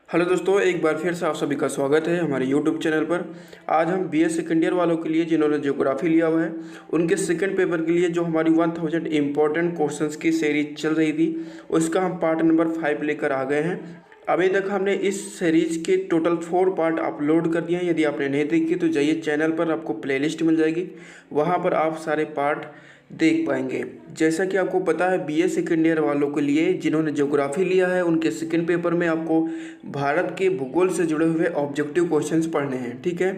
Hello दोस्तों, एक बार फिर से आप सभी का स्वागत है हमारे यूट्यूब चैनल पर। आज हम बीए सेकेंड ईयर वालों के लिए जिन्होंने ज्योग्राफी लिया हुआ है उनके सेकंड पेपर के लिए जो हमारी 1000 इम्पोर्टेंट क्वेश्चंस की सीरीज चल रही थी उसका हम पार्ट नंबर 5 लेकर आ गए हैं। अभी तक हमने इस सीरीज के टोटल 4 पार्ट अपलोड कर दिए हैं। यदि आपने नहीं देखी तो जाइए चैनल पर, आपको प्लेलिस्ट मिल जाएगी, वहाँ पर आप सारे पार्ट देख पाएंगे। जैसा कि आपको पता है बीए सेकेंड ईयर वालों के लिए जिन्होंने ज्योग्राफी लिया है उनके सेकंड पेपर में आपको भारत के भूगोल से जुड़े हुए ऑब्जेक्टिव क्वेश्चंस पढ़ने हैं। ठीक है,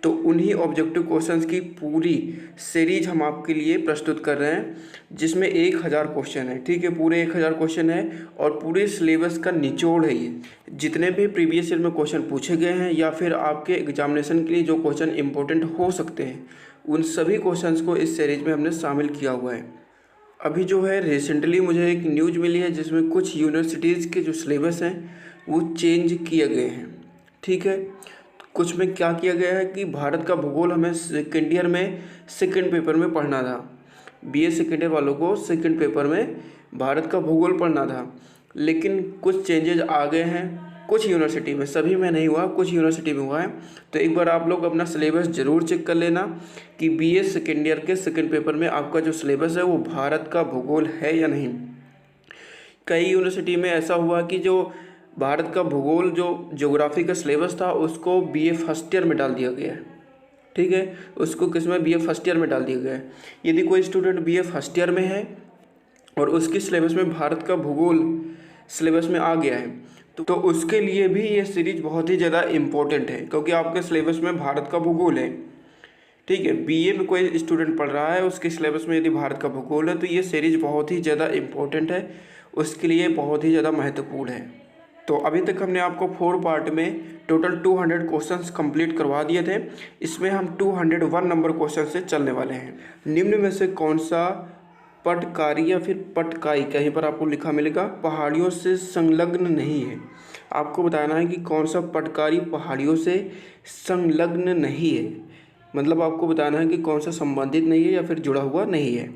तो उन्हीं ऑब्जेक्टिव क्वेश्चंस की पूरी सीरीज हम आपके लिए प्रस्तुत कर रहे हैं जिसमें 1000 क्वेश्चन है। ठीक है, पूरे 1000 क्वेश्चन है और पूरे सिलेबस का निचोड़ है ये। जितने भी प्रीवियस ईयर में क्वेश्चन पूछे गए हैं या फिर आपके एग्जामिनेशन के लिए जो क्वेश्चन इंपॉर्टेंट हो सकते हैं उन सभी क्वेश्चंस को इस सीरीज में हमने शामिल किया हुआ है। अभी जो है रिसेंटली मुझे एक न्यूज़ मिली है जिसमें कुछ यूनिवर्सिटीज़ के जो सिलेबस हैं वो चेंज किए गए हैं। ठीक है, कुछ में क्या किया गया है कि भारत का भूगोल हमें सेकेंड ईयर में सेकंड पेपर में पढ़ना था। बीए सेकेंड ईयर वालों को सेकंड पेपर में भारत का भूगोल पढ़ना था, लेकिन कुछ चेंजेज आ गए हैं कुछ यूनिवर्सिटी में, सभी में नहीं हुआ, कुछ यूनिवर्सिटी में हुआ है। तो एक बार आप लोग अपना सिलेबस ज़रूर चेक कर लेना कि बीए सेकेंड ईयर के सेकंड पेपर में आपका जो सिलेबस है वो भारत का भूगोल है या नहीं। कई यूनिवर्सिटी में ऐसा हुआ कि जो भारत का भूगोल जो ज्योग्राफी का सिलेबस था उसको बीए फर्स्ट ईयर में डाल दिया गया है। ठीक है, उसको किसमें, बीए फर्स्ट ईयर में डाल दिया गया है। यदि कोई स्टूडेंट बीए फर्स्ट ईयर में है और उसके सिलेबस में भारत का भूगोल सिलेबस में आ गया है तो उसके लिए भी ये सीरीज बहुत ही ज़्यादा इम्पोर्टेंट है, क्योंकि आपके सिलेबस में भारत का भूगोल है। ठीक है, बीए में कोई स्टूडेंट पढ़ रहा है उसके सिलेबस में यदि भारत का भूगोल है तो ये सीरीज बहुत ही ज़्यादा इम्पोर्टेंट है, उसके लिए बहुत ही ज़्यादा महत्वपूर्ण है। तो अभी तक हमने आपको 4 पार्ट में टोटल 200 क्वेश्चंस कंप्लीट करवा दिए थे। इसमें हम 201 नंबर क्वेश्चन से चलने वाले हैं। निम्न में से कौन सा पटकारी या फिर पटकाई, कहीं पर आपको लिखा मिलेगा, पहाड़ियों से संलग्न नहीं है। आपको बताना है कि कौन सा पटकारी पहाड़ियों से संलग्न नहीं है, मतलब आपको बताना है कि कौन सा संबंधित नहीं है या फिर जुड़ा हुआ नहीं है।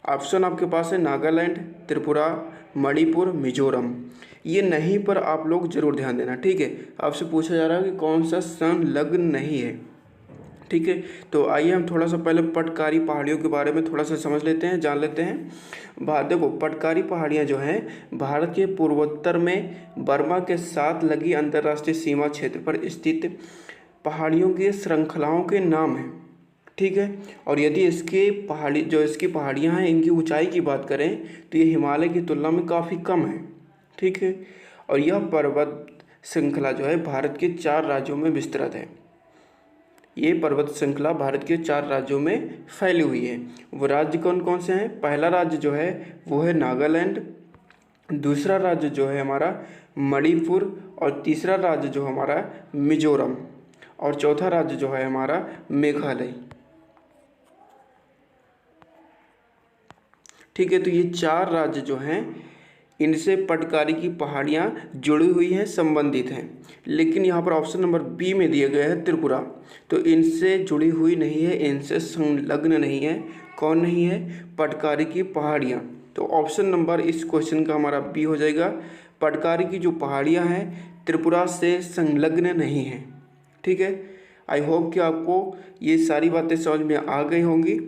ऑप्शन आपके पास है नागालैंड, त्रिपुरा, मणिपुर, मिजोरम। ये नहीं पर आप लोग जरूर ध्यान देना। ठीक है, आपसे पूछा जा रहा है कि कौन सा संलग्न नहीं है। ठीक है, तो आइए हम थोड़ा सा पहले पटकारी पहाड़ियों के बारे में थोड़ा सा समझ लेते हैं, जान लेते हैं। देखो, पटकारी पहाड़ियाँ जो हैं भारत के पूर्वोत्तर में बर्मा के साथ लगी अंतर्राष्ट्रीय सीमा क्षेत्र पर स्थित पहाड़ियों की श्रृंखलाओं के नाम हैं। ठीक है, और यदि इसकी पहाड़ियाँ हैं इनकी ऊंचाई की बात करें तो ये हिमालय की तुलना में काफ़ी कम है। ठीक है, और यह पर्वत श्रृंखला जो है भारत के 4 राज्यों में विस्तृत है। ये पर्वत श्रृंखला भारत के 4 राज्यों में फैली हुई है। वो राज्य कौन कौन से हैं? पहला राज्य जो है वो है नागालैंड, दूसरा राज्य जो है हमारा मणिपुर, और तीसरा राज्य जो हमारा मिजोरम, और चौथा राज्य जो है हमारा मेघालय। ठीक है, तो ये 4 राज्य जो हैं इनसे पटकारी की पहाड़ियाँ जुड़ी हुई हैं, संबंधित हैं। लेकिन यहाँ पर ऑप्शन नंबर बी में दिया गया है त्रिपुरा, तो इनसे जुड़ी हुई नहीं है, इनसे संलग्न नहीं है। कौन नहीं है? पटकारी की पहाड़ियाँ। तो ऑप्शन नंबर इस क्वेश्चन का हमारा बी हो जाएगा। पटकारी की जो पहाड़ियाँ हैं त्रिपुरा से संलग्न नहीं हैं। ठीक है, आई होप कि आपको ये सारी बातें समझ में आ गई होंगी।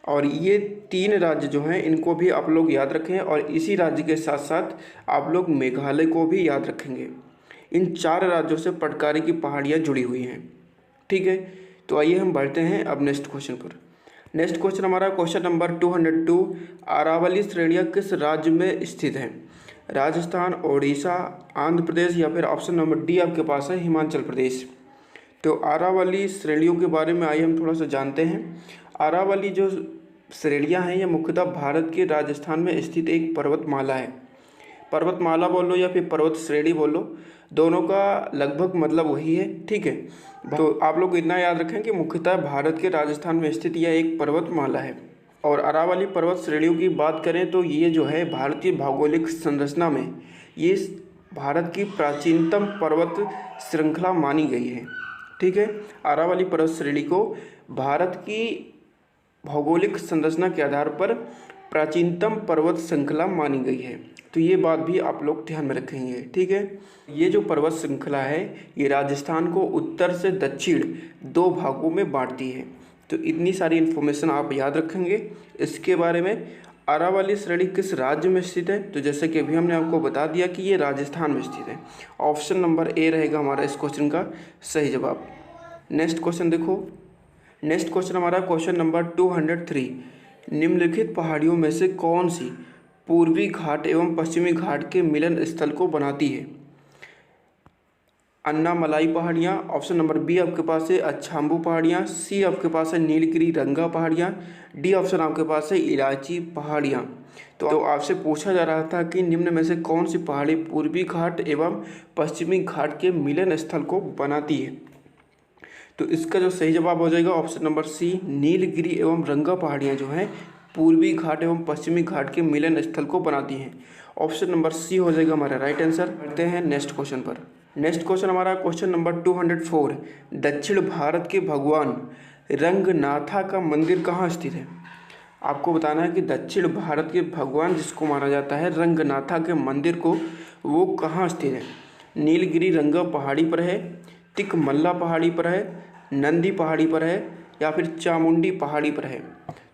और ये 3 राज्य जो हैं इनको भी आप लोग याद रखें, और इसी राज्य के साथ साथ आप लोग मेघालय को भी याद रखेंगे। इन 4 राज्यों से पटकारी की पहाड़ियाँ जुड़ी हुई हैं। ठीक है, तो आइए हम बढ़ते हैं अब नेक्स्ट क्वेश्चन पर। नेक्स्ट क्वेश्चन हमारा क्वेश्चन नंबर 202, अरावली श्रेणियाँ किस राज्य में स्थित हैं? राजस्थान, ओडिशा, आंध्र प्रदेश, या फिर ऑप्शन नंबर डी आपके पास है हिमाचल प्रदेश। तो अरावली श्रेणियों के बारे में आइए हम थोड़ा सा जानते हैं। अरावली जो श्रेणियाँ हैं ये मुख्यतः भारत के राजस्थान में स्थित एक पर्वतमाला है। पर्वतमाला बोलो या फिर पर्वत श्रेणी बोलो, दोनों का लगभग मतलब वही है। ठीक है, तो आप लोग इतना याद रखें कि मुख्यतः भारत के राजस्थान में स्थित यह एक पर्वतमाला है। और अरावली पर्वत श्रेणियों की बात करें तो ये जो है भारतीय भौगोलिक संरचना में ये भारत की प्राचीनतम पर्वत श्रृंखला मानी गई है। ठीक है, अरावली पर्वत श्रेणी को भारत की भौगोलिक संरचना के आधार पर प्राचीनतम पर्वत श्रृंखला मानी गई है। तो ये बात भी आप लोग ध्यान में रखेंगे, ठीक है। ये जो पर्वत श्रृंखला है ये राजस्थान को उत्तर से दक्षिण 2 भागों में बांटती है। तो इतनी सारी इन्फॉर्मेशन आप याद रखेंगे इसके बारे में। अरावली श्रेणी किस राज्य में स्थित है? तो जैसे कि अभी हमने आपको बता दिया कि ये राजस्थान में स्थित है। ऑप्शन नंबर ए रहेगा हमारा इस क्वेश्चन का सही जवाब। नेक्स्ट क्वेश्चन देखो। नेक्स्ट क्वेश्चन हमारा क्वेश्चन नंबर 203, निम्नलिखित पहाड़ियों में से कौन सी पूर्वी घाट एवं पश्चिमी घाट के मिलन स्थल को बनाती है? अन्नामलाई पहाड़ियाँ, ऑप्शन नंबर बी आपके पास है अच्छाम्बू पहाड़ियाँ, सी आपके पास है नीलगिरी रंगा पहाड़ियाँ, डी ऑप्शन आपके पास है इलायची पहाड़ियाँ। तो आपसे पूछा जा रहा था कि निम्न में से कौन सी पहाड़ी पूर्वी घाट एवं पश्चिमी घाट के मिलन स्थल को बनाती है? तो इसका जो सही जवाब हो जाएगा ऑप्शन नंबर सी, नीलगिरी एवं रंगा पहाड़ियाँ जो हैं पूर्वी घाट एवं पश्चिमी घाट के मिलन स्थल को बनाती हैं। ऑप्शन नंबर सी हो जाएगा हमारा राइट आंसर। बढ़ते हैं नेक्स्ट क्वेश्चन पर। नेक्स्ट क्वेश्चन हमारा क्वेश्चन नंबर 204, दक्षिण भारत के भगवान रंगनाथा का मंदिर कहाँ स्थित है? आपको बताना है कि दक्षिण भारत के भगवान जिसको माना जाता है रंगनाथा के मंदिर को, वो कहाँ स्थित है? नीलगिरी रंगा पहाड़ी पर है, तिकमल्ला पहाड़ी पर है, नंदी पहाड़ी पर है या फिर चामुंडी पहाड़ी पर है?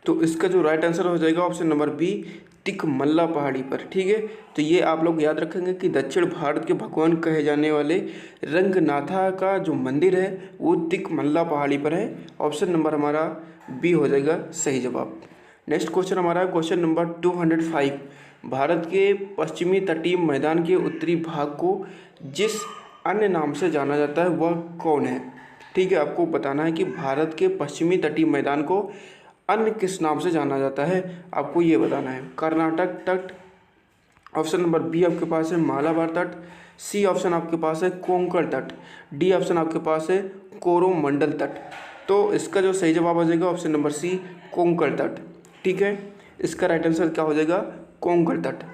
तो इसका जो राइट आंसर हो जाएगा ऑप्शन नंबर बी, तिकमल्ला पहाड़ी पर, ठीक है। तो ये आप लोग याद रखेंगे कि दक्षिण भारत के भगवान कहे जाने वाले रंगनाथा का जो मंदिर है वो तिकमल्ला पहाड़ी पर है। ऑप्शन नंबर हमारा बी हो जाएगा सही जवाब। नेक्स्ट क्वेश्चन हमारा क्वेश्चन नंबर 205, भारत के पश्चिमी तटीय मैदान के उत्तरी भाग को जिस अन्य नाम से जाना जाता है वह कौन है? ठीक है, आपको बताना है कि भारत के पश्चिमी तटीय मैदान को अन्य किस नाम से जाना जाता है, आपको ये बताना है। कर्नाटक तट, ऑप्शन नंबर बी आपके पास है मालाबार तट, सी ऑप्शन आपके पास है कोंकण तट, डी ऑप्शन आपके पास है कोरोमंडल तट। तो इसका जो सही जवाब हो जाएगा ऑप्शन नंबर सी, कोंकण तट, ठीक है। इसका राइट आंसर क्या हो जाएगा? कोंकण तट।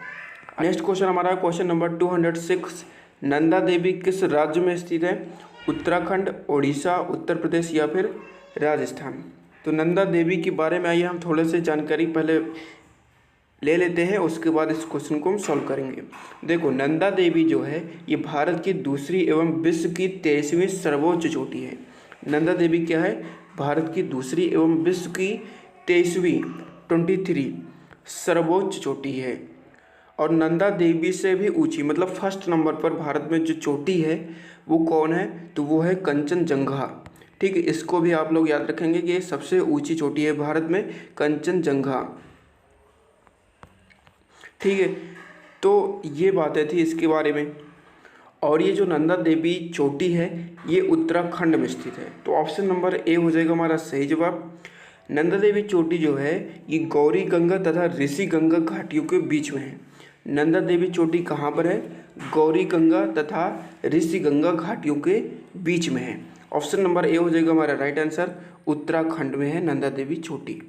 नेक्स्ट क्वेश्चन हमारा क्वेश्चन नंबर 206, नंदा देवी किस राज्य में स्थित है? उत्तराखंड, ओडिशा, उत्तर प्रदेश या फिर राजस्थान? तो नंदा देवी के बारे में आइए हम थोड़े से जानकारी पहले ले लेते हैं, उसके बाद इस क्वेश्चन को हम सॉल्व करेंगे। देखो, नंदा देवी जो है ये भारत की दूसरी एवं विश्व की 23वीं सर्वोच्च चोटी है। नंदा देवी क्या है? भारत की दूसरी एवं विश्व की 23वीं 23 सर्वोच्च चोटी है। और नंदा देवी से भी ऊंची, मतलब फर्स्ट नंबर पर भारत में जो चोटी है वो कौन है? तो वो है कंचनजंगा, ठीक है। इसको भी आप लोग याद रखेंगे कि ये सबसे ऊंची चोटी है भारत में, कंचनजंगा, ठीक है। तो ये बातें थी इसके बारे में। और ये जो नंदा देवी चोटी है ये उत्तराखंड में स्थित है। तो ऑप्शन नंबर ए हो जाएगा हमारा सही जवाब। नंदा देवी चोटी जो है ये गौरी गंगा तथा ऋषि गंगा घाटियों के बीच में है। नंदा देवी चोटी कहाँ पर है? गौरी गंगा तथा ऋषि गंगा घाटियों के बीच में है। ऑप्शन नंबर ए हो जाएगा हमारा राइट आंसर, उत्तराखंड में है नंदा देवी चोटी।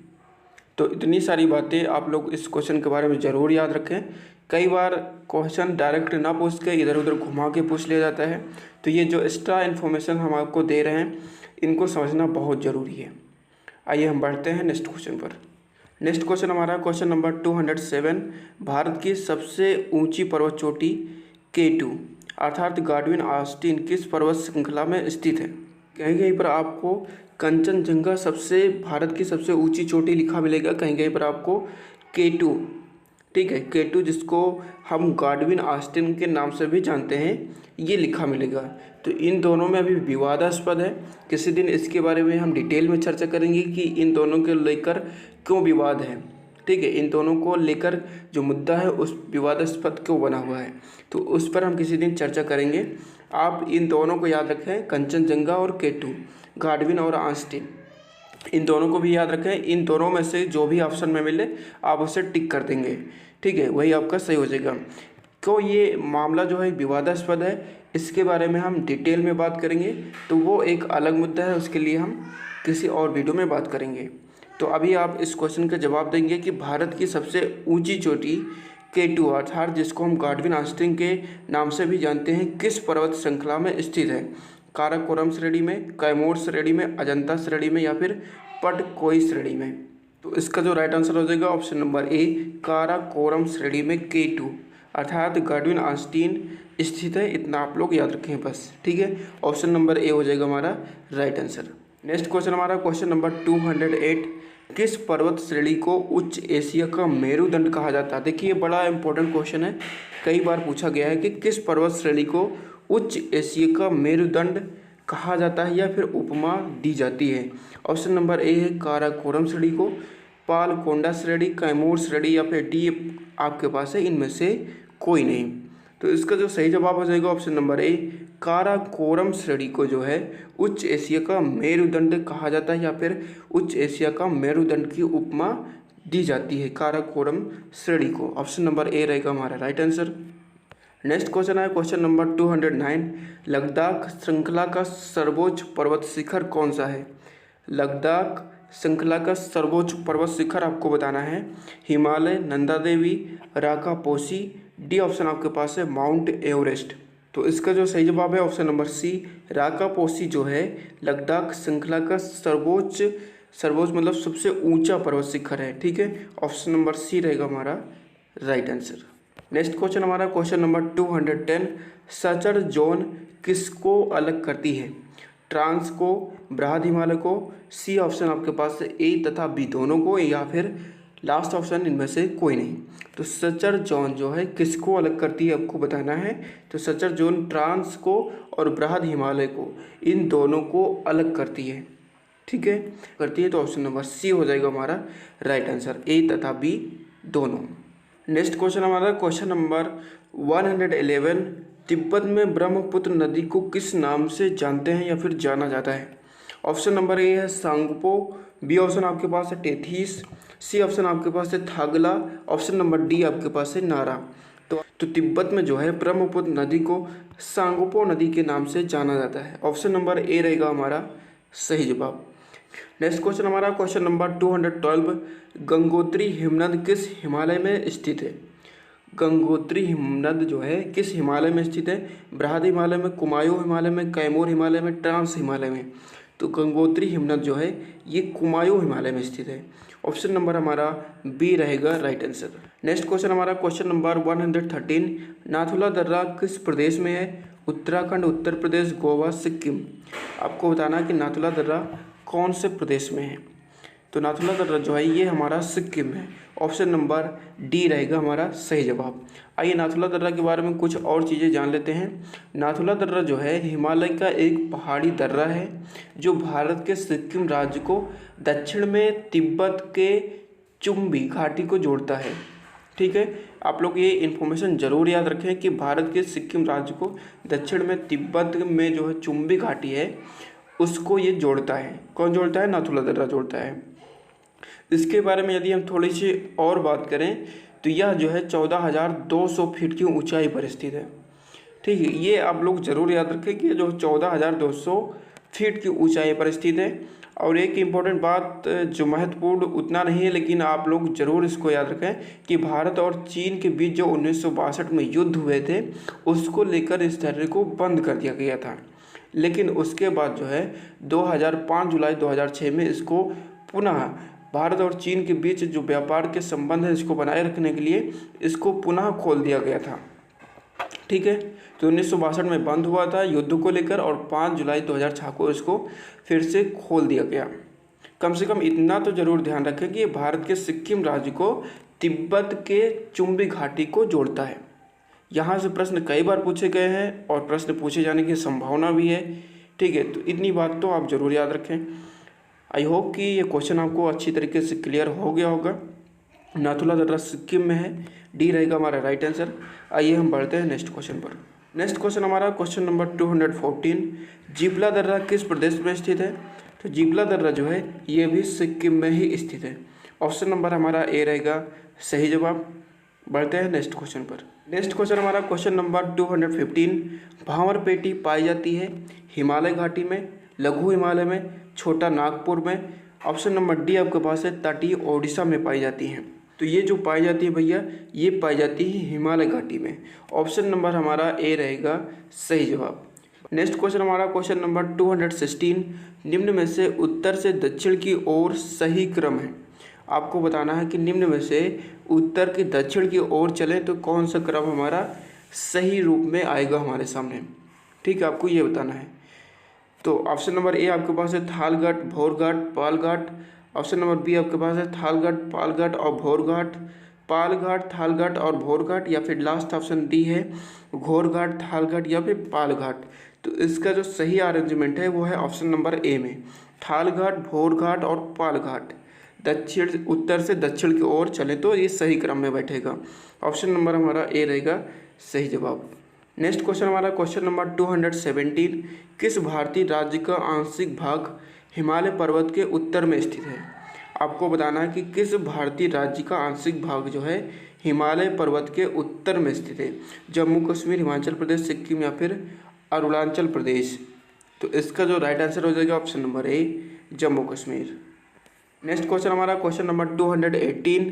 तो इतनी सारी बातें आप लोग इस क्वेश्चन के बारे में ज़रूर याद रखें। कई बार क्वेश्चन डायरेक्ट ना पूछ के इधर उधर घुमा के पूछ लिया जाता है, तो ये जो एक्स्ट्रा इन्फॉर्मेशन हम आपको दे रहे हैं इनको समझना बहुत ज़रूरी है। आइए हम बढ़ते हैं नेक्स्ट क्वेश्चन पर। नेक्स्ट क्वेश्चन हमारा क्वेश्चन नंबर 207, भारत की सबसे ऊंची पर्वत चोटी K2 अर्थात गाडविन ऑस्टिन किस पर्वत श्रृंखला में स्थित है? कहीं कहीं पर आपको कंचनजंगा भारत की सबसे ऊंची चोटी लिखा मिलेगा, कहीं कहीं पर आपको K2, ठीक है, K2 जिसको हम गाडविन ऑस्टिन के नाम से भी जानते हैं, ये लिखा मिलेगा। तो इन दोनों में अभी विवादास्पद है, किसी दिन इसके बारे में हम डिटेल में चर्चा करेंगे कि इन दोनों के लेकर क्यों विवाद है, ठीक है। इन दोनों को लेकर जो मुद्दा है उस विवादास्पद क्यों बना हुआ है, तो उस पर हम किसी दिन चर्चा करेंगे। आप इन दोनों को याद रखें, कंचनजंगा और K2, गाडविन और ऑस्टिन, इन दोनों को भी याद रखें। इन दोनों में से जो भी ऑप्शन में मिले आप उसे टिक कर देंगे, ठीक है, वही आपका सही हो जाएगा। क्यों ये मामला जो है विवादास्पद है, इसके बारे में हम डिटेल में बात करेंगे, तो वो एक अलग मुद्दा है, उसके लिए हम किसी और वीडियो में बात करेंगे। तो अभी आप इस क्वेश्चन का जवाब देंगे कि भारत की सबसे ऊंची चोटी K2 अर्थात जिसको हम गाडविन ऑस्टिन के नाम से भी जानते हैं किस पर्वत श्रृंखला में स्थित है? काराकोरम श्रेणी में, कैमोर श्रेणी में, अजंता श्रेणी में या फिर पटकोई श्रेणी में? तो इसका जो राइट आंसर हो जाएगा ऑप्शन नंबर ए, काराकोरम श्रेणी में K2 अर्थात गार्डविन आस्तीन स्थित है। इतना आप लोग याद रखें बस, ठीक है। ऑप्शन नंबर ए हो जाएगा हमारा राइट आंसर। नेक्स्ट क्वेश्चन हमारा क्वेश्चन नंबर 208, किस पर्वत श्रेणी को उच्च एशिया का मेरुदंड कहा जाता है। देखिए बड़ा इंपॉर्टेंट क्वेश्चन है, कई बार पूछा गया है कि किस पर्वत श्रेणी को उच्च एशिया का मेरुदंड कहा जाता है या फिर उपमा दी जाती है। ऑप्शन नंबर ए है काराकोरम श्रेणी को, पालकोंडा श्रेणी, कैमूर श्रेणी या फिर डी आपके पास है इनमें से कोई नहीं। तो इसका जो सही जवाब हो जाएगा ऑप्शन नंबर ए, काराकोरम श्रेणी को जो है उच्च एशिया का मेरुदंड कहा जाता है या फिर उच्च एशिया का मेरुदंड की उपमा दी जाती है काराकोरम श्रेणी को। ऑप्शन नंबर ए रहेगा हमारा राइट आंसर। नेक्स्ट क्वेश्चन है क्वेश्चन नंबर 209, लद्दाख श्रृंखला का सर्वोच्च पर्वत शिखर कौन सा है। लद्दाख श्रृंखला का सर्वोच्च पर्वत शिखर आपको बताना है, हिमालय, नंदा देवी, राकापोसी, डी ऑप्शन आपके पास है माउंट एवरेस्ट। तो इसका जो सही जवाब है ऑप्शन नंबर सी, राकापोसी जो है लद्दाख श्रृंखला का सर्वोच्च मतलब सबसे ऊंचा पर्वत शिखर है, ठीक है। ऑप्शन नंबर सी रहेगा हमारा राइट आंसर। नेक्स्ट क्वेश्चन हमारा क्वेश्चन नंबर 210, सचर जोन किसको अलग करती है। ट्रांस को, बृहद हिमालय को, सी ऑप्शन आपके पास है ए तथा बी दोनों को, या फिर लास्ट ऑप्शन इनमें से कोई नहीं। तो सचर जोन जो है किसको अलग करती है आपको बताना है। तो सचर जोन ट्रांस को और बृहद हिमालय को, इन दोनों को अलग करती है, ठीक है, करती है। तो ऑप्शन नंबर सी हो जाएगा हमारा राइट आंसर, ए तथा बी दोनों। नेक्स्ट क्वेश्चन हमारा क्वेश्चन नंबर 111, तिब्बत में ब्रह्मपुत्र नदी को किस नाम से जानते हैं या फिर जाना जाता है। ऑप्शन नंबर ए है सांगपो, बी ऑप्शन आपके पास है टेथीस, सी ऑप्शन आपके पास है थागला, ऑप्शन नंबर डी आपके पास है नारा। तो तिब्बत में जो है ब्रह्मपुत्र नदी को सांगपो नदी के नाम से जाना जाता है। ऑप्शन नंबर ए रहेगा हमारा सही जवाब। नेक्स्ट क्वेश्चन हमारा क्वेश्चन नंबर 212, गंगोत्री हिमनद किस हिमालय में स्थित है। गंगोत्री हिमनद जो है किस हिमालय में स्थित है। बृहद हिमालय में, कुमायूं हिमालय में, कैमूर हिमालय में, ट्रांस हिमालय में। तो गंगोत्री हिमनद जो है ये कुमायूं हिमालय में स्थित है। ऑप्शन नंबर हमारा बी रहेगा राइट आंसर। नेक्स्ट क्वेश्चन हमारा क्वेश्चन नंबर 113, नाथुला दर्रा किस प्रदेश में है। उत्तराखंड, उत्तर प्रदेश, गोवा, सिक्किम। आपको बताना है कि नाथुला दर्रा कौन से प्रदेश में है। तो नाथुला दर्रा जो है ये हमारा सिक्किम है। ऑप्शन नंबर डी रहेगा हमारा सही जवाब। आइए नाथुला दर्रा के बारे में कुछ और चीज़ें जान लेते हैं। नाथुला दर्रा जो है हिमालय का एक पहाड़ी दर्रा है जो भारत के सिक्किम राज्य को दक्षिण में तिब्बत के चुम्बी घाटी को जोड़ता है, ठीक है। आप लोग ये इन्फॉर्मेशन ज़रूर याद रखें कि भारत के सिक्किम राज्य को दक्षिण में तिब्बत में जो है चुम्बी घाटी है उसको ये जोड़ता है। कौन जोड़ता है, नाथुला दर्रा जोड़ता है। इसके बारे में यदि हम थोड़ी सी और बात करें तो यह जो है 14,200 फीट की ऊंचाई पर स्थित है, ठीक है। ये आप लोग ज़रूर याद रखें कि जो 14,200 फीट की ऊंचाई पर स्थित है। और एक इम्पॉर्टेंट बात जो महत्वपूर्ण उतना नहीं है लेकिन आप लोग ज़रूर इसको याद रखें कि भारत और चीन के बीच जो 1962 में युद्ध हुए थे उसको लेकर इस दर्रे को बंद कर दिया गया था। लेकिन उसके बाद जो है 5 जुलाई 2006 में इसको पुनः भारत और चीन के बीच जो व्यापार के संबंध है इसको बनाए रखने के लिए इसको पुनः खोल दिया गया था, ठीक है। तो 1962 में बंद हुआ था युद्ध को लेकर और 5 जुलाई 2006 को इसको फिर से खोल दिया गया। कम से कम इतना तो जरूर ध्यान रखें कि भारत के सिक्किम राज्य को तिब्बत के चुम्बी घाटी को जोड़ता है। यहाँ से प्रश्न कई बार पूछे गए हैं और प्रश्न पूछे जाने की संभावना भी है, ठीक है। तो इतनी बात तो आप ज़रूर याद रखें। आई होप कि ये क्वेश्चन आपको अच्छी तरीके से क्लियर हो गया होगा। नाथुला दर्रा सिक्किम में है, डी रहेगा हमारा राइट आंसर। आइए हम बढ़ते हैं नेक्स्ट क्वेश्चन पर। नेक्स्ट क्वेश्चन हमारा क्वेश्चन नंबर 214, जीपला दर्रा किस प्रदेश में स्थित है। तो जीपला दर्रा जो है ये भी सिक्किम में ही स्थित है। ऑप्शन नंबर हमारा ए रहेगा सही जवाब। बढ़ते हैं नेक्स्ट क्वेश्चन पर। नेक्स्ट क्वेश्चन हमारा क्वेश्चन नंबर 215, भांवरपेटी पाई जाती है हिमालय घाटी में, लघु हिमालय में, छोटा नागपुर में। ऑप्शन नंबर डी आपके पास है तटीय ओडिशा में पाई जाती हैं। तो ये जो पाई जाती है भैया ये पाई जाती है हिमालय घाटी में। ऑप्शन नंबर हमारा ए रहेगा सही जवाब। नेक्स्ट क्वेश्चन हमारा क्वेश्चन नंबर 216, निम्न में से उत्तर से दक्षिण की ओर सही क्रम है। आपको बताना है कि निम्न में से उत्तर के दक्षिण की ओर चले तो कौन सा क्रम हमारा सही रूप में आएगा हमारे सामने। ठीक है, आपको ये बताना है। तो ऑप्शन नंबर ए आपके पास है Thalghat, Bhorghat, Palghat. Option number B आपके पास है थालघाट, पालघाट और भोरघाट, पालघाट, थालघाट और भोरघाट, या फिर लास्ट ऑप्शन डी है घोरघाट, थालघाट या फिर पालघाट। तो इसका जो सही अरेंजमेंट है वो है ऑप्शन नंबर ए में थालघाट, भोरघाट और पालघाट। दक्षिण उत्तर से दक्षिण की ओर चले तो ये सही क्रम में बैठेगा। ऑप्शन नंबर हमारा ए रहेगा सही जवाब। नेक्स्ट क्वेश्चन हमारा क्वेश्चन नंबर 217, किस भारतीय राज्य का आंशिक भाग हिमालय पर्वत के उत्तर में स्थित है। आपको बताना है कि किस भारतीय राज्य का आंशिक भाग जो है हिमालय पर्वत के उत्तर में स्थित है। जम्मू कश्मीर, हिमाचल प्रदेश, सिक्किम या फिर अरुणाचल प्रदेश। तो इसका जो राइट आंसर हो जाएगा option number A Jammu Kashmir. Next question हमारा क्वेश्चन नंबर 218,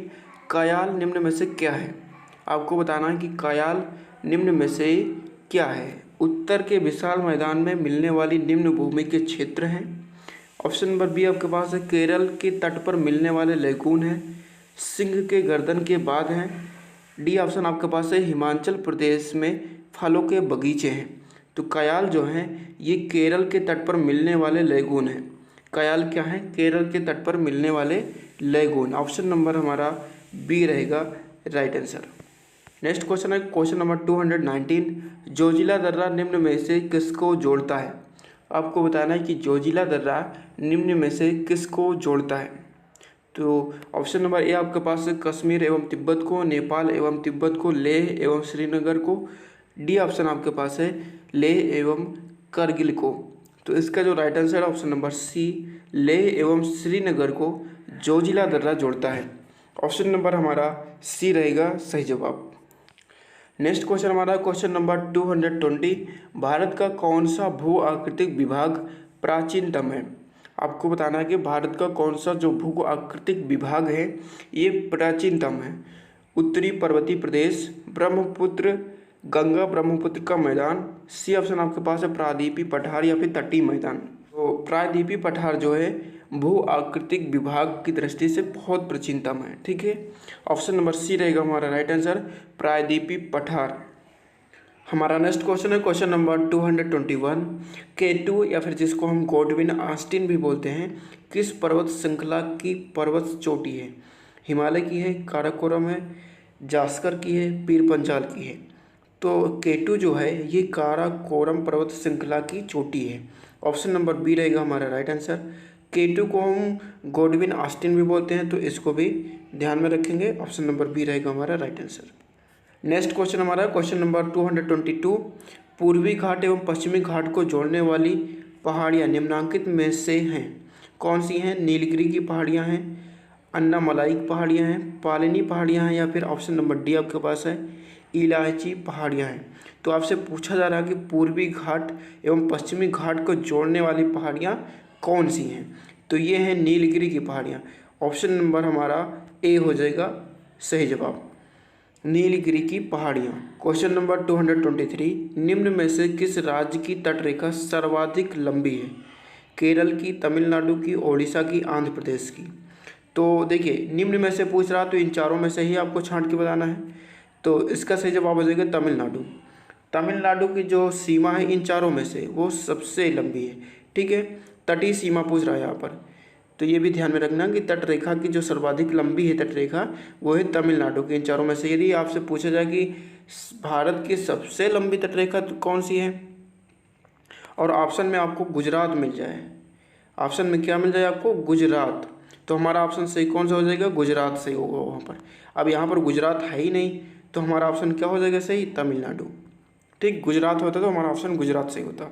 कयाल निम्न में से क्या है। आपको बताना है कि कयाल निम्न में से क्या है। उत्तर के विशाल मैदान में मिलने वाली निम्न भूमि के क्षेत्र हैं। ऑप्शन नंबर बी आपके पास है केरल के तट पर मिलने वाले लेगून हैं, सिंह के गर्दन के बाद हैं। डी ऑप्शन आपके पास है हिमाचल प्रदेश में फलों के बगीचे हैं। तो कयाल जो हैं ये केरल के तट पर मिलने वाले लेगून हैं। कयाल क्या है, केरल के तट पर मिलने वाले लेगून। ऑप्शन नंबर हमारा बी रहेगा राइट आंसर। नेक्स्ट क्वेश्चन है क्वेश्चन नंबर 219, जोजिला दर्रा निम्न में से किसको जोड़ता है। आपको बताना है कि जोजिला दर्रा निम्न में से किसको जोड़ता है। तो ऑप्शन नंबर ए आपके पास है कश्मीर एवं तिब्बत को, नेपाल एवं तिब्बत को, लेह एवं श्रीनगर को। डी ऑप्शन आपके पास है लेह एवं करगिल को। तो इसका जो राइट आंसर है ऑप्शन नंबर सी, लेह एवं श्रीनगर को जोजिला दर्रा जोड़ता है। ऑप्शन नंबर हमारा सी रहेगा सही जवाब। नेक्स्ट क्वेश्चन हमारा क्वेश्चन नंबर 220, भारत का कौन सा भू आकृतिक विभाग प्राचीनतम है। आपको बताना है कि भारत का कौन सा जो भू आकृतिक विभाग है ये प्राचीनतम है। उत्तरी पर्वतीय प्रदेश, ब्रह्मपुत्र, गंगा ब्रह्मपुत्र का मैदान। सी ऑप्शन आपके पास है प्रायद्वीपीय पठार या फिर तटीय मैदान। तो प्रायद्वीपीय पठार जो है भू आकृतिक विभाग की दृष्टि से बहुत प्राचीनतम है। ठीक है, ऑप्शन नंबर सी रहेगा हमारा राइट आंसर प्रायद्वीपीय पठार। हमारा नेक्स्ट क्वेश्चन है क्वेश्चन नंबर 221, K2 या फिर जिसको हम गॉडविन ऑस्टिन भी बोलते हैं किस पर्वत श्रृंखला की पर्वत चोटी है। हिमालय की है, काराकोरम है, जास्कर की है, पीर पंजाल की है। तो K2 जो है ये काराकोरम पर्वत श्रृंखला की चोटी है। ऑप्शन नंबर बी रहेगा हमारा राइट आंसर। K2 को हम गॉडविन ऑस्टिन भी बोलते हैं तो इसको भी ध्यान में रखेंगे। ऑप्शन नंबर बी रहेगा हमारा राइट आंसर। नेक्स्ट क्वेश्चन हमारा क्वेश्चन नंबर 222, पूर्वी घाट एवं पश्चिमी घाट को जोड़ने वाली पहाड़ियाँ निम्नांकित में से हैं। कौन सी हैं। नीलगिरी की पहाड़ियाँ हैं, अन्नामलाई की पहाड़ियाँ हैं, पालिनी पहाड़ियाँ हैं या फिर ऑप्शन नंबर डी आपके पास है इलायची पहाड़ियाँ हैं। तो आपसे पूछा जा रहा है कि पूर्वी घाट एवं पश्चिमी घाट को जोड़ने वाली पहाड़ियाँ कौन सी हैं। तो ये हैं नीलगिरी की पहाड़ियाँ। ऑप्शन नंबर हमारा ए हो जाएगा सही जवाब, नीलगिरी की पहाड़ियाँ। क्वेश्चन नंबर 223, निम्न में से किस राज्य की तटरेखा सर्वाधिक लंबी है। केरल की, तमिलनाडु की, ओडिशा की, आंध्र प्रदेश की। तो देखिए निम्न में से पूछ रहा तो इन चारों में से ही आपको छांट के बताना है। तो इसका सही जवाब हो जाएगा तमिलनाडु। तमिलनाडु की जो सीमा है इन चारों में से वो सबसे लंबी है। ठीक है, तटीय सीमा पूछ रहा है यहाँ पर, तो ये भी ध्यान में रखना कि तटरेखा की जो सर्वाधिक लंबी है तटरेखा वो है तमिलनाडु की इन चारों में से। यदि आपसे पूछा जाए कि भारत की सबसे लंबी तटरेखा तो कौन सी है और ऑप्शन में आपको गुजरात मिल जाए, ऑप्शन में क्या मिल जाए आपको गुजरात, तो हमारा ऑप्शन सही कौन सा हो जाएगा गुजरात सही होगा वहाँ पर। अब यहाँ पर गुजरात है ही नहीं तो हमारा ऑप्शन क्या हो जाएगा सही तमिलनाडु। ठीक, गुजरात होता तो हमारा ऑप्शन गुजरात सही होता।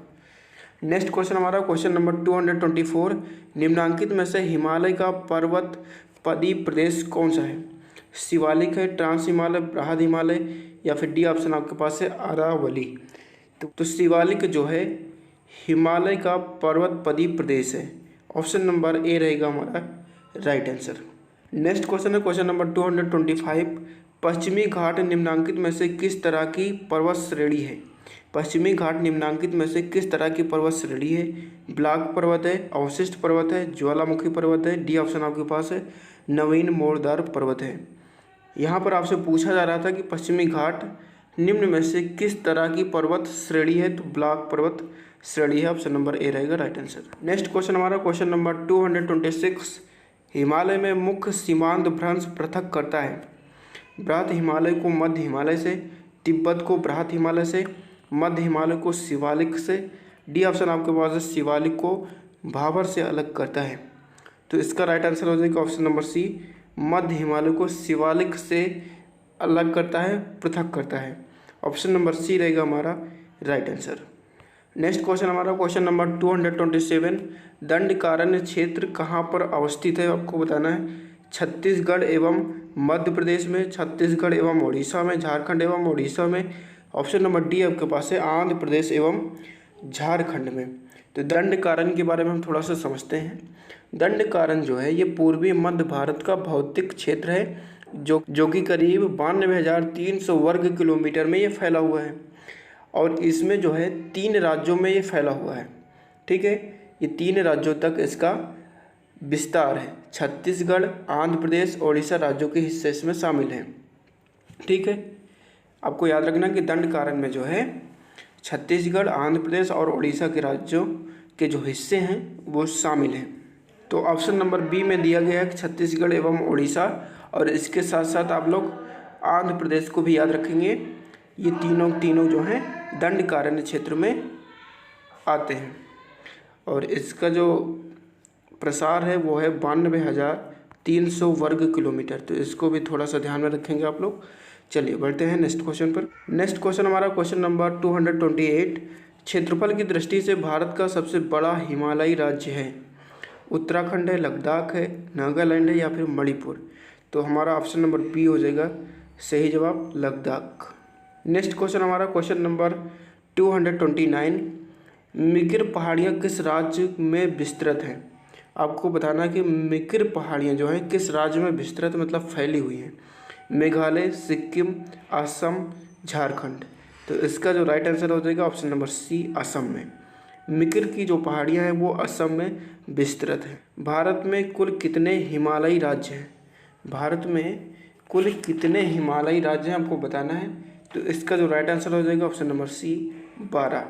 नेक्स्ट क्वेश्चन हमारा क्वेश्चन नंबर 224, निम्नांकित में से हिमालय का पर्वत पदी प्रदेश कौन सा है। शिवालिक है, ट्रांस हिमालय, बृहद हिमालय या फिर डी ऑप्शन आपके पास है अरावली। तो शिवालिक जो है हिमालय का पर्वत पदी प्रदेश है। ऑप्शन नंबर ए रहेगा हमारा राइट आंसर। नेक्स्ट क्वेश्चन है क्वेश्चन नंबर 225, पश्चिमी घाट निम्नांकित में से किस तरह की पर्वत श्रेणी है। पश्चिमी घाट निम्नांकित में से किस तरह की पर्वत श्रेणी है। ब्लॉक पर्वत है, अवशिष्ट पर्वत है, ज्वालामुखी पर्वत है, डी ऑप्शन आपके पास है नवीन मोरदार पर्वत है। यहाँ पर आपसे पूछा जा रहा था कि पश्चिमी घाट निम्न में से किस तरह की पर्वत श्रेणी है, तो ब्लॉक पर्वत श्रेणी है। ऑप्शन नंबर ए रहेगा राइट आंसर। नेक्स्ट क्वेश्चन हमारा क्वेश्चन नंबर 226, हिमालय में मुख्य सीमांत भ्रंश पृथक करता है। बृहत हिमालय को मध्य हिमालय से, तिब्बत को बृहत हिमालय से, मध्य हिमालय को शिवालिक से। डी ऑप्शन आपके पास है, शिवालिक को भाबर से अलग करता है। तो इसका राइट आंसर हो जाएगा ऑप्शन नंबर सी, मध्य हिमालय को शिवालिक से अलग करता है, पृथक करता है। ऑप्शन नंबर सी रहेगा हमारा राइट आंसर। नेक्स्ट क्वेश्चन हमारा क्वेश्चन नंबर 227, दंडकारण्य क्षेत्र कहाँ पर अवस्थित है, आपको बताना है। छत्तीसगढ़ एवं मध्य प्रदेश में, छत्तीसगढ़ एवं उड़ीसा में, झारखंड एवं उड़ीसा में। ऑप्शन नंबर डी आपके पास है, आंध्र प्रदेश एवं झारखंड में। तो दंडकारण्य के बारे में हम थोड़ा सा समझते हैं। दंडकारण्य जो है ये पूर्वी मध्य भारत का भौतिक क्षेत्र है जो कि करीब 92,300 वर्ग किलोमीटर में ये फैला हुआ है और इसमें जो है 3 राज्यों में ये फैला हुआ है। ठीक है, ये 3 राज्यों तक इसका विस्तार है। छत्तीसगढ़, आंध्र प्रदेश, उड़ीसा राज्यों के हिस्से इसमें शामिल हैं। ठीक है, आपको याद रखना कि दंडकारण्य में जो है छत्तीसगढ़, आंध्र प्रदेश और उड़ीसा के राज्यों के जो हिस्से हैं वो शामिल हैं। तो ऑप्शन नंबर बी में दिया गया है कि छत्तीसगढ़ एवं उड़ीसा, और इसके साथ साथ आप लोग आंध्र प्रदेश को भी याद रखेंगे। ये तीनों जो हैं दंडकारण्य क्षेत्र में आते हैं और इसका जो प्रसार है वो है 92,300 वर्ग किलोमीटर। तो इसको भी थोड़ा सा ध्यान में रखेंगे आप लोग। चलिए बढ़ते हैं नेक्स्ट क्वेश्चन पर। नेक्स्ट क्वेश्चन हमारा क्वेश्चन नंबर 228, क्षेत्रफल की दृष्टि से भारत का सबसे बड़ा हिमालयी राज्य है। उत्तराखंड है, लद्दाख है, नागालैंड है या फिर मणिपुर। तो हमारा ऑप्शन नंबर बी हो जाएगा सही जवाब, लद्दाख। नेक्स्ट क्वेश्चन हमारा क्वेश्चन नंबर 229, मिकिर पहाड़ियाँ किस राज्य में विस्तृत हैं। आपको बताना है कि मिकिर पहाड़ियाँ जो हैं किस राज्य में विस्तृत मतलब फैली हुई हैं। मेघालय, सिक्किम, असम, झारखंड। तो इसका जो राइट आंसर हो जाएगा ऑप्शन नंबर सी, असम में। मिकिर की जो पहाड़ियाँ हैं वो असम में विस्तृत हैं। भारत में कुल कितने हिमालयी राज्य हैं, भारत में कुल कितने हिमालयी राज्य हैं आपको बताना है। तो इसका जो राइट आंसर हो जाएगा option number C, 12।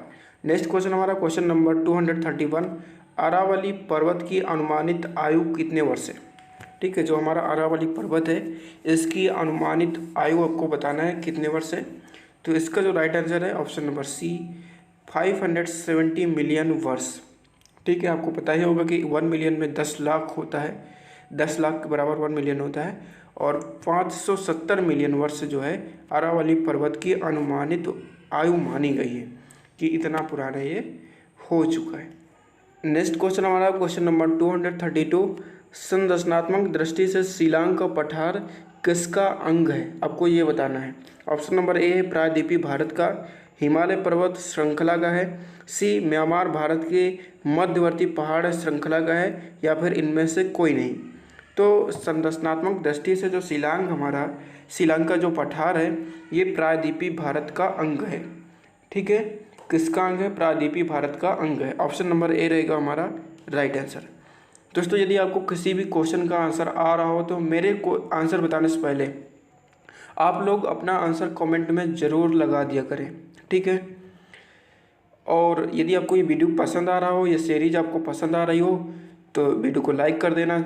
Next question हमारा क्वेश्चन नंबर 231, अरावली पर्वत की अनुमानित आयु कितने वर्ष है। ठीक है, जो हमारा अरावली पर्वत है इसकी अनुमानित आयु आपको बताना है कितने वर्ष है। तो इसका जो राइट आंसर है ऑप्शन नंबर सी, 570 मिलियन वर्ष। ठीक है, आपको पता ही होगा कि 1 मिलियन में 10 लाख होता है, 10 लाख के बराबर 1 मिलियन होता है और 570 मिलियन वर्ष जो है अरावली पर्वत की अनुमानित आयु मानी गई है कि इतना पुराना ये हो चुका है। नेक्स्ट क्वेश्चन हमारा क्वेश्चन नंबर 232, संरचनात्मक दृष्टि से शिलांग का पठार किसका अंग है, आपको ये बताना है। ऑप्शन नंबर ए है प्रायद्वीपीय भारत का, हिमालय पर्वत श्रृंखला का है, सी म्यांमार भारत के मध्यवर्ती पहाड़ श्रृंखला का है या फिर इनमें से कोई नहीं। तो संरचनात्मक दृष्टि से जो शिलांग का जो पठार है ये प्रायद्वीपीय भारत का अंग है। ठीक है, किसका अंग है, प्रायद्वीपीय भारत का अंग है। ऑप्शन नंबर ए रहेगा हमारा राइट आंसर। दोस्तों यदि आपको किसी भी क्वेश्चन का आंसर आ रहा हो तो मेरे को आंसर बताने से पहले आप लोग अपना आंसर कमेंट में ज़रूर लगा दिया करें। ठीक है, और यदि आपको ये वीडियो पसंद आ रहा हो, ये सीरीज आपको पसंद आ रही हो तो वीडियो को लाइक कर देना।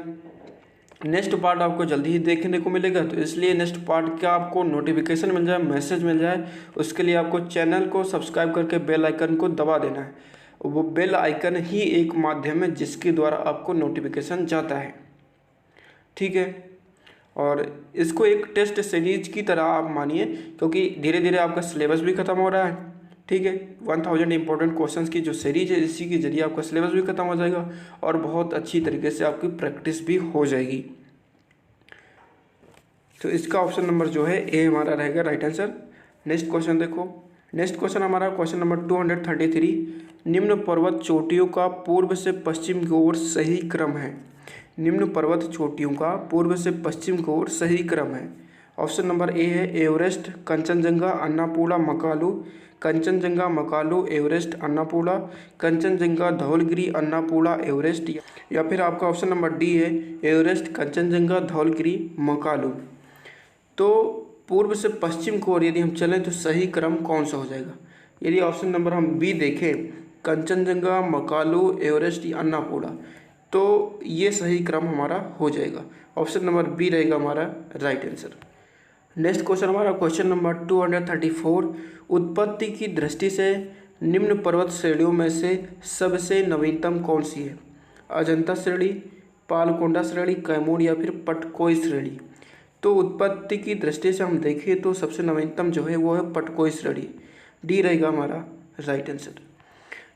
नेक्स्ट पार्ट आपको जल्दी ही देखने को मिलेगा, तो इसलिए नेक्स्ट पार्ट का आपको नोटिफिकेशन मिल जाए, मैसेज मिल जाए, उसके लिए आपको चैनल को सब्सक्राइब करके बेल आइकन को दबा देना है। वो बेल आइकन ही एक माध्यम है जिसके द्वारा आपको नोटिफिकेशन जाता है। ठीक है, और इसको एक टेस्ट सीरीज की तरह आप मानिए क्योंकि धीरे धीरे आपका सिलेबस भी ख़त्म हो रहा है। ठीक है, 1000 इंपॉर्टेंट क्वेश्चंस की जो सीरीज है इसी के जरिए आपका सिलेबस भी ख़त्म हो जाएगा और बहुत अच्छी तरीके से आपकी प्रैक्टिस भी हो जाएगी। तो इसका ऑप्शन नंबर जो है ए हमारा रहेगा राइट आंसर। नेक्स्ट क्वेश्चन देखो, नेक्स्ट क्वेश्चन हमारा क्वेश्चन नंबर 233, निम्न पर्वत चोटियों का पूर्व से पश्चिम की ओर सही क्रम है। निम्न पर्वत चोटियों का पूर्व से पश्चिम की ओर सही क्रम है। ऑप्शन नंबर ए है Everest, Kanchenjunga, Annapurna, Makalu, Kanchenjunga, Makalu, Everest, Annapurna, Kanchenjunga, Dhaulagiri, Annapurna, Everest, या फिर आपका ऑप्शन नंबर डी है एवरेस्ट, कंचनजंगा, धौलगिरी, मकालू। तो पूर्व से पश्चिम की ओर यदि हम चलें तो सही क्रम कौन सा हो जाएगा? यदि ऑप्शन नंबर हम बी देखें, कंचनजंगा, मकालू, एवरेस्ट या अन्नापूर्णा, तो ये सही क्रम हमारा हो जाएगा। ऑप्शन नंबर बी रहेगा हमारा राइट आंसर। नेक्स्ट क्वेश्चन हमारा क्वेश्चन नंबर 234, उत्पत्ति की दृष्टि से निम्न पर्वत श्रेणियों में से सबसे नवीनतम कौन सी है? अजंता श्रेणी, पालकोंडा श्रेणी, कैमूर या फिर पटकोई श्रेणी। तो उत्पत्ति की दृष्टि से हम देखें तो सबसे नवीनतम जो है वो है पटकोई श्रेणी, डी रहेगा हमारा राइट आंसर।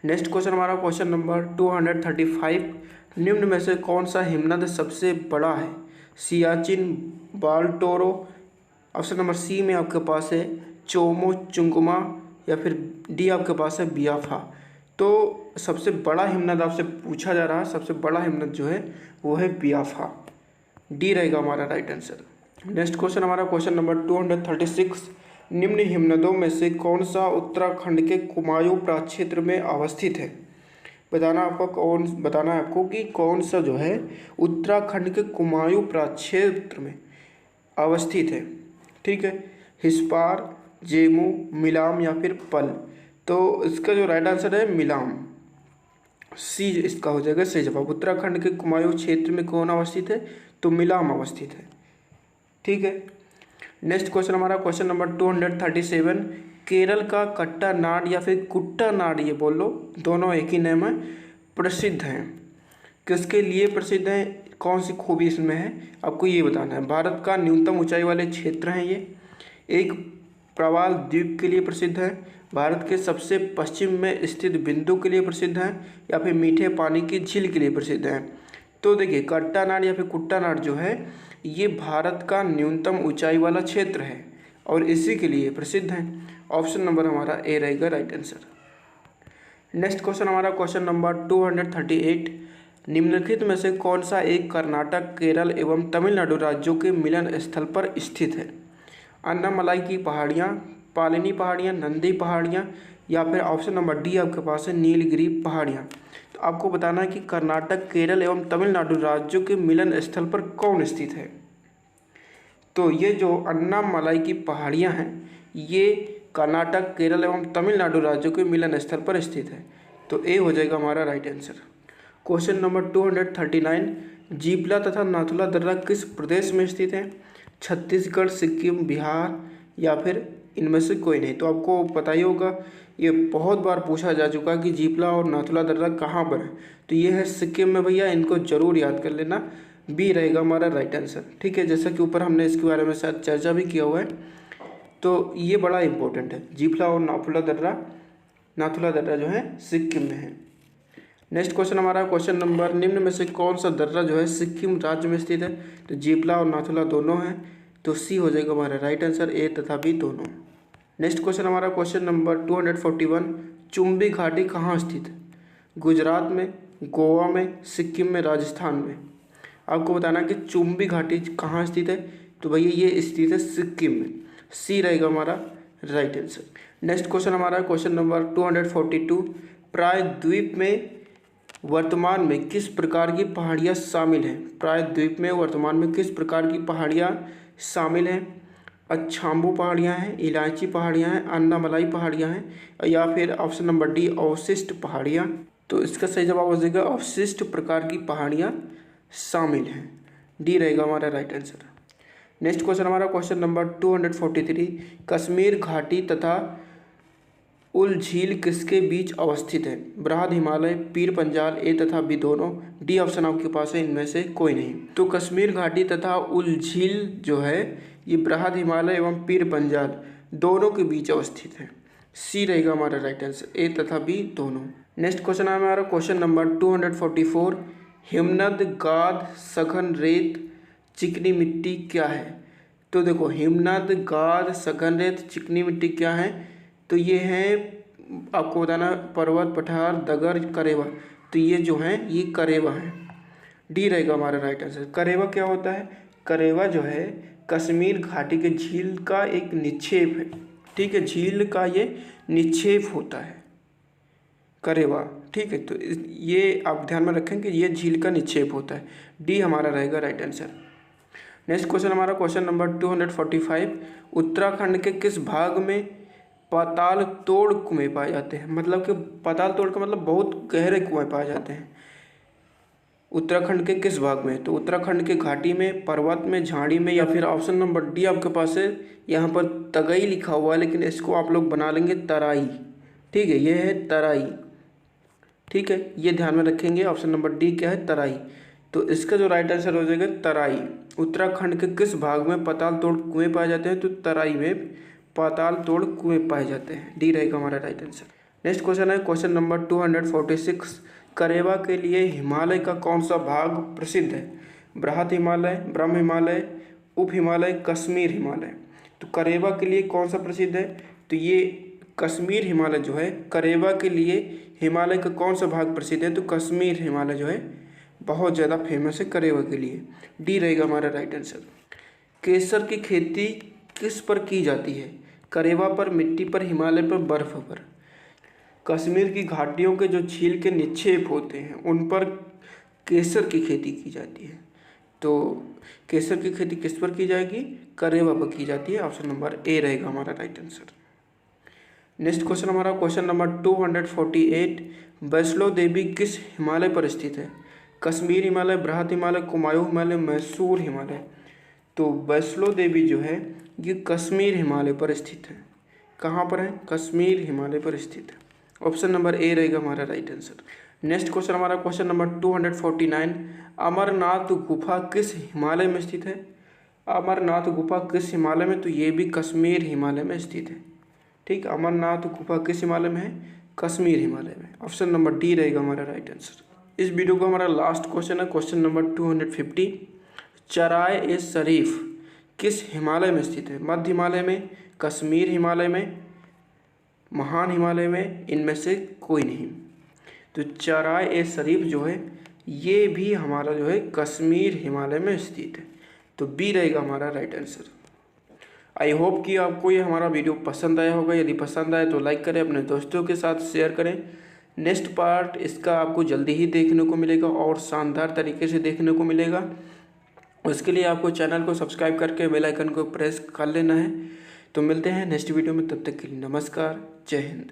नेक्स्ट क्वेश्चन हमारा क्वेश्चन नंबर 235, निम्न में से कौन सा हिमनद सबसे बड़ा है? Siachen, Baltoro, option number C में आपके पास है चोमो चुंगमा, या फिर डी आपके पास है बियाफा। तो सबसे बड़ा हिमनद आपसे पूछा जा रहा है, सबसे बड़ा हिमनद जो है वो है बियाफा, डी रहेगा हमारा राइट आंसर। नेक्स्ट क्वेश्चन हमारा क्वेश्चन नंबर 236, निम्न हिमनदों में से कौन सा उत्तराखंड के कुमायूं प्रक्षेत्र में अवस्थित है? बताना है आपको कि कौन सा जो है उत्तराखंड के कुमायूं प्रक्षेत्र में अवस्थित है। ठीक है, हिस्पार, जेमू, मिलाम या फिर पल। तो इसका जो राइट आंसर है मिलाम, सी इसका हो जाएगा सही जवाब। उत्तराखंड के कुमायूं क्षेत्र में कौन अवस्थित है? तो मिलाम अवस्थित है। ठीक है, नेक्स्ट क्वेश्चन हमारा क्वेश्चन नंबर 237, केरल का कट्टानाड या फिर कुट्टानाड, ये बोल लो, दोनों एक ही नेम है, प्रसिद्ध हैं। किसके लिए प्रसिद्ध है? कौन सी खूबी इसमें है आपको ये बताना है। भारत का न्यूनतम ऊंचाई वाले क्षेत्र हैं ये, एक प्रवाल द्वीप के लिए प्रसिद्ध है, भारत के सबसे पश्चिम में स्थित बिंदु के लिए प्रसिद्ध हैं, या फिर मीठे पानी की झील के लिए प्रसिद्ध हैं। तो देखिए कट्टानाड या फिर कुट्टानाड जो है ये भारत का न्यूनतम ऊंचाई वाला क्षेत्र है और इसी के लिए प्रसिद्ध है। ऑप्शन नंबर हमारा ए रहेगा राइट आंसर। नेक्स्ट क्वेश्चन हमारा क्वेश्चन नंबर 238, निम्नलिखित में से कौन सा एक कर्नाटक, केरल एवं तमिलनाडु राज्यों के मिलन स्थल पर स्थित है? अन्नामलाई की पहाड़ियाँ, पालिनी पहाड़ियाँ, नंदी पहाड़ियाँ, या फिर ऑप्शन नंबर डी आपके पास है नीलगिरी पहाड़ियाँ। तो आपको बताना है कि कर्नाटक, केरल एवं तमिलनाडु राज्यों के मिलन स्थल पर कौन स्थित है। तो ये जो अन्नामलाई की पहाड़ियाँ हैं ये कर्नाटक, केरल एवं तमिलनाडु राज्यों के मिलन स्थल पर स्थित है। तो ए हो जाएगा हमारा right answer. Question number 239, Jelepla तथा नाथुला दर्रा किस प्रदेश में स्थित है? छत्तीसगढ़, सिक्किम, बिहार या फिर इनमें से कोई नहीं। तो आपको पता ही होगा, ये बहुत बार पूछा जा चुका है कि जीपला और नाथुला दर्रा कहाँ पर है। तो ये है सिक्किम में भैया, इनको जरूर याद कर लेना, बी रहेगा हमारा राइट आंसर। ठीक है, जैसा कि ऊपर हमने इसके बारे में शायद चर्चा भी किया हुआ है, तो ये बड़ा इंपॉर्टेंट है। जीपला और नाथुला दर्रा जो है सिक्किम में है। नेक्स्ट क्वेश्चन हमारा क्वेश्चन नंबर, निम्न में से कौन सा दर्रा जो है सिक्किम राज्य में स्थित है? तो जीपला और नाथुला दोनों हैं, तो सी हो जाएगा हमारा राइट आंसर, ए तथा बी दोनों। नेक्स्ट क्वेश्चन हमारा क्वेश्चन नंबर 241, चुम्बी घाटी कहाँ स्थित है? गुजरात में, गोवा में, सिक्किम में, राजस्थान में। आपको बताना कि चुम्बी घाटी कहाँ स्थित है? तो भैया ये स्थित है सिक्किम में, सी रहेगा हमारा राइट आंसर। नेक्स्ट क्वेश्चन हमारा क्वेश्चन नंबर 242, प्रायद्वीप में वर्तमान में किस प्रकार की पहाड़ियाँ शामिल हैं? प्रायद्वीप में वर्तमान में किस प्रकार की पहाड़ियाँ शामिल हैं? अच्छाम्बू पहाड़ियाँ हैं, इलायची पहाड़ियाँ हैं, अन्नामलाई पहाड़ियाँ हैं, या फिर ऑप्शन नंबर डी अवशिष्ट पहाड़ियाँ। तो इसका सही जवाब हो जाएगा अवशिष्ट प्रकार की पहाड़ियाँ शामिल हैं, डी रहेगा हमारा राइट आंसर। नेक्स्ट क्वेश्चन हमारा क्वेश्चन नंबर 243, कश्मीर घाटी तथा उल झील किसके बीच अवस्थित है? बृहद हिमालय, पीर पंजाल, ए तथा बी दोनों, डी ऑप्शन आपके पास है इनमें से कोई नहीं। तो कश्मीर घाटी तथा उल झील जो है ये बृहद हिमालय एवं पीर पंजाल दोनों के बीच अवस्थित है, सी रहेगा हमारा राइट आंसर, ए तथा बी दोनों। नेक्स्ट क्वेश्चन है हमारा क्वेश्चन नंबर 244, हिमनद, गाद, सघन रेत, चिकनी मिट्टी क्या है? तो देखो हिमनद, गाद, सघन रेत, चिकनी मिट्टी क्या है? तो ये है आपको बताना पर्वत, पठार, दगर, करेवा। तो ये जो है ये करेवा है, डी रहेगा हमारा राइट आंसर। करेवा क्या होता है? करेवा जो है कश्मीर घाटी के झील का एक निक्षेप है, ठीक है, झील का ये निक्षेप होता है, करेवा। ठीक है, तो ये आप ध्यान में रखें कि ये झील का निक्षेप होता है। डी हमारा रहेगा राइट आंसर। नेक्स्ट क्वेश्चन हमारा क्वेश्चन नंबर 245, उत्तराखंड के किस भाग में पाताल तोड़ कुएं पाए जाते हैं? मतलब कि पाताल तोड़ का मतलब बहुत गहरे कुएं पाए जाते हैं। उत्तराखंड के किस भाग में? तो उत्तराखंड के घाटी में, पर्वत में, झाड़ी में, या फिर ऑप्शन नंबर डी आपके पास है, यहाँ पर तगई लिखा हुआ है लेकिन इसको आप लोग बना लेंगे तराई। ठीक है, ये है तराई। ठीक है, ये ध्यान में रखेंगे। ऑप्शन नंबर डी क्या है? तराई। तो इसका जो राइट आंसर हो जाएगा तराई। उत्तराखंड के किस भाग में पाताल तोड़ कुएं पाए जाते हैं? तो तराई में पाताल तोड़ कुएं पाए जाते हैं। डी रहेगा हमारा राइट आंसर। नेक्स्ट क्वेश्चन है क्वेश्चन नंबर 246, करेवा के लिए हिमालय का कौन सा भाग प्रसिद्ध है? बृहत हिमालय, ब्रह्म हिमालय, उप हिमालय, कश्मीर हिमालय। तो करेवा के लिए कौन सा प्रसिद्ध है? तो ये कश्मीर हिमालय जो है, करेवा के लिए हिमालय का कौन सा भाग प्रसिद्ध है? तो कश्मीर हिमालय जो है बहुत ज़्यादा फेमस है करेवा के लिए। डी रहेगा हमारा राइट आंसर। केसर की खेती किस पर की जाती है? करेवा पर, मिट्टी पर, हिमालय पर, बर्फ पर। कश्मीर की घाटियों के जो झील के निक्षेप होते हैं उन पर केसर की खेती की जाती है। तो केसर की खेती किस पर की जाएगी? करेवा पर की जाती है। ऑप्शन नंबर ए रहेगा हमारा राइट आंसर। नेक्स्ट क्वेश्चन हमारा क्वेश्चन नंबर 248, वैष्णो देवी किस हिमालय पर स्थित है? कश्मीर हिमालय, बृहत हिमालय, कुमायूं हिमालय, मैसूर हिमालय। तो वैष्णो देवी जो है ये कश्मीर हिमालय पर स्थित है। कहाँ पर है? कश्मीर हिमालय पर स्थित है। ऑप्शन नंबर ए रहेगा हमारा राइट आंसर। नेक्स्ट क्वेश्चन हमारा क्वेश्चन नंबर 249, अमरनाथ गुफा किस हिमालय में स्थित है? अमरनाथ गुफा किस हिमालय में? तो ये भी कश्मीर हिमालय में स्थित है। ठीक, अमरनाथ गुफा किस हिमालय में है? कश्मीर हिमालय में। ऑप्शन नंबर डी रहेगा हमारा राइट आंसर। इस वीडियो का हमारा लास्ट क्वेश्चन है क्वेश्चन नंबर 250, चराय ए शरीफ किस हिमालय में स्थित है? मध्य हिमालय में, कश्मीर हिमालय में, महान हिमालय में, इनमें से कोई नहीं। तो चराय ए शरीफ जो है ये भी हमारा जो है कश्मीर हिमालय में स्थित है। तो बी रहेगा हमारा राइट आंसर। आई होप कि आपको ये हमारा वीडियो पसंद आया होगा। यदि पसंद आए तो लाइक करें, अपने दोस्तों के साथ शेयर करें। नेक्स्ट पार्ट इसका आपको जल्दी ही देखने को मिलेगा और शानदार तरीके से देखने को मिलेगा। उसके लिए आपको चैनल को सब्सक्राइब करके बेल आइकन को प्रेस कर लेना है। तो मिलते हैं नेक्स्ट वीडियो में, तब तक के लिए नमस्कार, जय हिंद।